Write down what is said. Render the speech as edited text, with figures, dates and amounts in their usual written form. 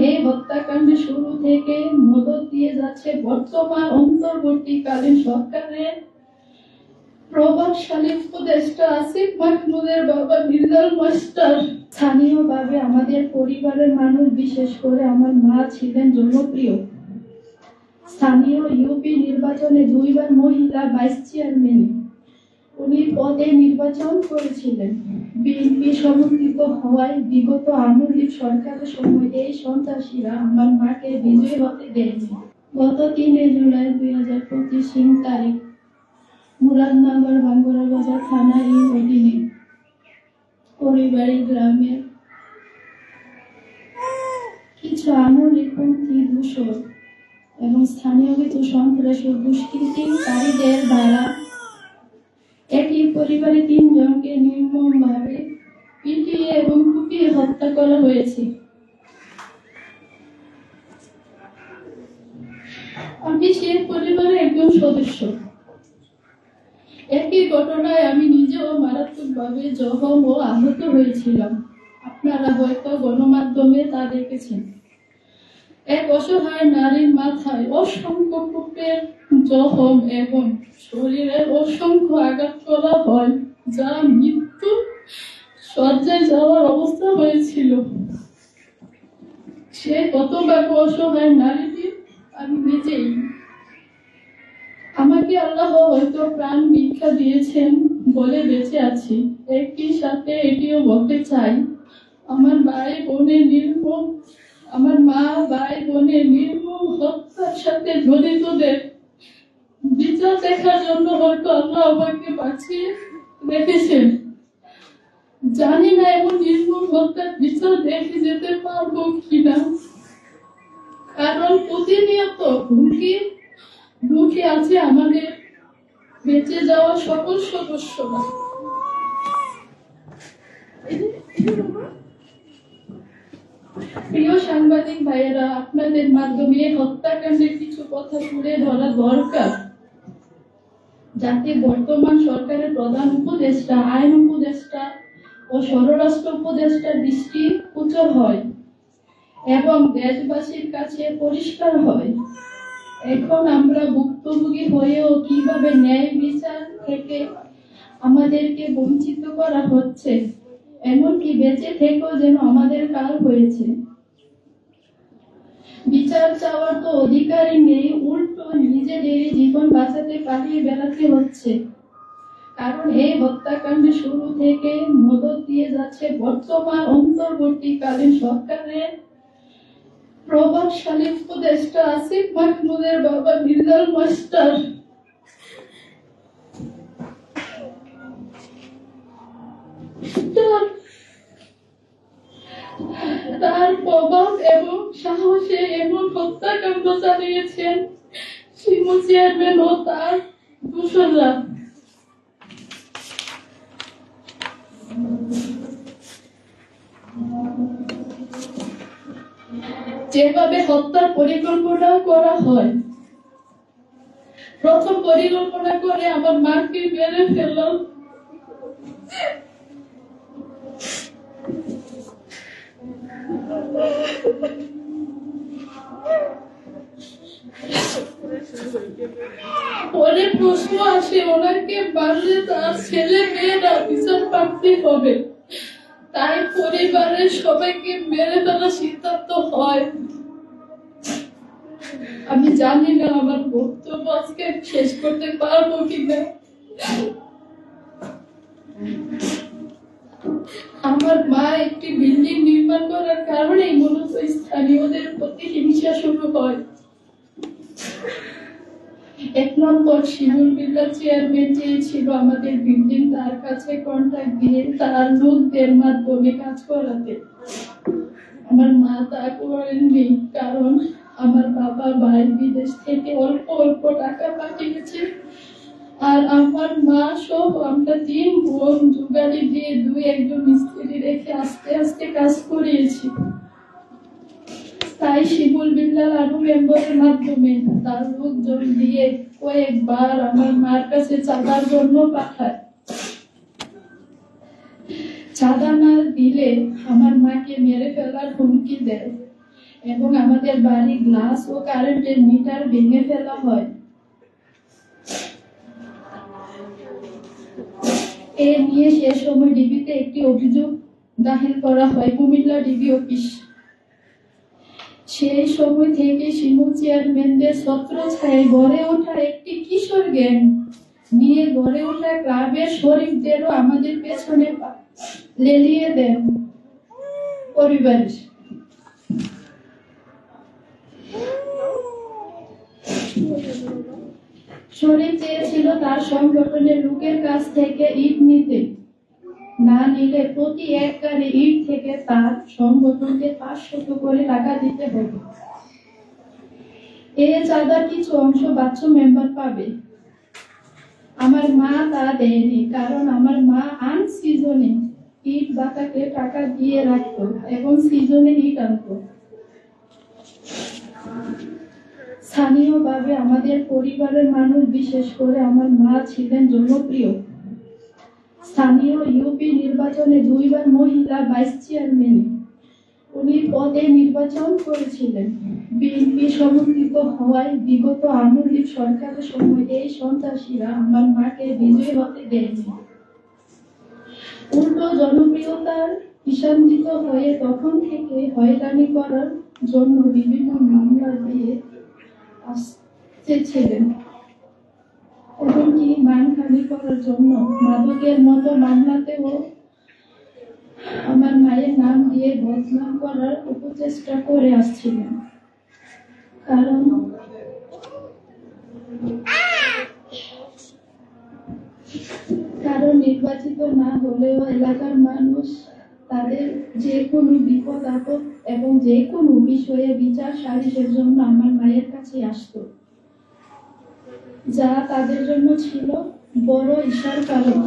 এই হত্যাকাণ্ডের শুরু থেকে মদত দিয়ে যাচ্ছে বর্তমান অন্তর্বর্তীকালীন সরকারের প্রভাবশালী উপদেষ্টা আসিফ মাহমুদের বাবা বিল্লাল মাস্টার। স্থানীয়ভাবে আমাদের পরিবারের মানুষ, বিশেষ করে আমার মা ছিলেন জনপ্রিয়। স্থানীয় ইউপি নির্বাচনে 2 বার মহিলা ভাইস চেয়ারম্যান উনি পদে নির্বাচন করেছিলেন। বিএনপি সমর্থিত হওয়ায় বিগত আওয়ামী লীগ সরকারের সময় এই সন্ত্রাসীরা আমার মাকে বিজয়ী হতে দেয়নি। গত 3 জুলাই 2025 তারিখ মুরাদনগর ভাঙ্গুরা বাজার থানার অধীনে পরিবাড়ি গ্রামের কিছু আওয়ামী লীগপন্থী দূষর এবং স্থানীয় কিছু সন্ত্রাসী দুষ্কৃতিকারীদের দ্বারা একই পরিবারে 3 জনকে নির্মমভাবে পিটিয়ে এবং কুপিয়ে হত্যা করা হয়েছে। আমি সেই পরিবারের একজন সদস্য। একই ঘটনায় আমি নিজেও মারাত্মকভাবে জখম ও আহত হয়েছিলাম। আপনারা হয়তো গণমাধ্যমে তা দেখেছেন। এক অসহায় নারীর মাথায় অসংখ্য কোপের জখম এবং শরীরে অসংখ্য আঘাত করা হয়, যা মৃত্যু শয্যায় যাওয়ার অবস্থা হয়েছিল। সে কতভাবে অসহায় নারীটি আমি নিজেই। আমাকে আল্লাহ হয়তো প্রাণ ভিক্ষা দিয়েছেন বলে বেঁচে আছি। একই সাথে এটিও বলতে চাই, আমার মা ভাই বোনের নির্মম হত্যার সাথে জড়িতদের বিচার দেখার জন্য হয়তো আল্লাহ আমাকে বাঁচিয়ে রেখেছেন। জানি না এমন নির্মম হত্যার বিচার দেখে যেতে পারবো কিনা, কারণ প্রতিনিয়ত হুমকির মুখে আছে আমাদের বেঁচে যাওয়া সকল সদস্যরা। প্রিয় সাংবাদিক ভাইয়েরা, আপনাদের মাধ্যমে হত্যাকাণ্ডের কিছু কথা তুলে ধরা দরকার, যাতে বর্তমান সরকারের প্রধান উপদেষ্টা, আইন উপদেষ্টা ও স্বরাষ্ট্র উপদেষ্টার দৃষ্টি গোচর হয় এবং দেশবাসীর কাছে পরিষ্কার হয়। এখন আমরা ভুক্তভোগী হয়েও কিভাবে ন্যায় বিচার থেকে আমাদেরকে বঞ্চিত করা হচ্ছে, এমনকি বেঁচে থেকেও যেন আমাদের কাল হয়েছে। বিচার চাওয়ার তো অধিকারই নেই, উল্টো নিজেদেরই জীবন বাঁচাতে পালিয়ে বেড়াতে হচ্ছে। কারণ এই হত্যাকাণ্ডের শুরু থেকে মদত দিয়ে যাচ্ছে বর্তমান অন্তর্বর্তীকালীন সরকারের প্রভাবশালী উপদেষ্টা আসিফ মাহমুদের বাবা বিল্লাল মাস্টার। তার প্রভাব এবং সাহসে এমন হত্যাকাণ্ড চালিয়েছেন শিমু চেয়ারম্যান ও তার দূষণরা। যেভাবে হত্যার পরিকল্পনা করা হয়, প্রথম পরিকল্পনা করে আমার মাকে মেরে ফেলল। পরে প্রশ্ন আসে, ওনাকে মারলে তার ছেলে মেয়েরা বিচার প্রাপ্তি হবে, তাই পরিবারের সবাইকে মেরে ফেলার সিদ্ধান্ত হয়। আমি জানি না আমার বক্তব্য আজকে শেষ করতে পারবো কিনা। আমার মা একটি বিল্ডিং নির্মাণ করার কারণে মূলত স্থানীয়দের প্রতি হিংসা শুরু হয়। 1 নম্বর শিমুল বিল্লাল চেয়ারম্যান চেয়েছিল আমাদের বিল্ডিং তার কাছে কন্ট্রাক্ট দিয়ে তার লোকদের মাধ্যমে কাজ করাতে। আমার মা তা করেননি, কারণ আমার বাবা ভাই বিদেশ থেকে অল্প অল্প টাকা পাঠিয়েছে, আর আমার মা সহ আমরা 3 বোন জোগাড়ি দিয়ে 2-1 মিস্ত্রি রেখে আস্তে আস্তে কাজ করিয়েছি। তাই শিমুল বিল্লাল আরো মেম্বারের মাধ্যমে তার লোকজন দিয়ে কয়েকবার আমার মার কাছে চাঁদার জন্য পাঠায়। চাঁদা না দিলে আমার মাকে মেরে ফেলার হুমকি দেয়। এবং আমাদের বাড়ি গ্লাস ও কারেন্টের মিটার ভেঙে ফেলা হয়। এ নিয়ে সে সময় ডিবিতে একটি অভিযোগ দাখিল করা হয় কুমিল্লা ডিবি অফিস। সেই সময় থেকে শিমুল চেয়ারম্যানদের ছত্রছায়ায় গড়ে ওঠা একটি কিশোর গ্যাং নিয়ে গড়ে ওঠা ক্লাবের শরীফদেরও আমাদের পেছনে লেলিয়ে দেন পরিবারের। শরীফ চেয়েছিল তার সংগঠনের লোকের কাছ থেকে ইট নিতে, না নিলে প্রতি এক গাড়ি ইট থেকে তার সংগঠনকে 500 করে টাকা দিতে হবে। এ চাঁদার কিছু অংশ বাচ্চু মেম্বার পাবে। আমার মা তা দেয়নি, কারণ আমার মা আনসিজনে ইট বাতাকে টাকা দিয়ে রাখতো এবং সিজনে ইট আনতো। স্থানীয়ভাবে আমাদের পরিবারের মানুষ, বিশেষ করে আমার মা ছিলেন জনপ্রিয়। স্থানীয় ইউপি নির্বাচনে 2 বার মহিলা ভাইস চেয়ারম্যান উনি পদে নির্বাচন করেছিলেন। বিএনপি সমর্থিত হওয়ায় বিগত আওয়ামী লীগ সরকারের সময় এই সন্ত্রাসীরা আমার মাকে বিজয়ী হতে দেয়নি। উল্টো জনপ্রিয়তার ঈশান্বিত হয়ে তখন থেকে হয়রানি করার জন্য বিভিন্ন মামলা দিয়ে আসতেছিলেন। এমনকি মানহানি করার জন্য মাদকের মতো মামলাতেও আমার মায়ের নাম দিয়ে বদনাম করার অপচেষ্টা করে আসছিলেন। কারণ নির্বাচিত না হলেও এলাকার মানুষ তাদের যে কোনো বিপদ আপদ এবং যে কোনো বিষয়ে বিচার সালিশের জন্য আমার মায়ের কাছে আসতো, যা তাদের জন্য ছিল বড় ঈর্ষার কারণ।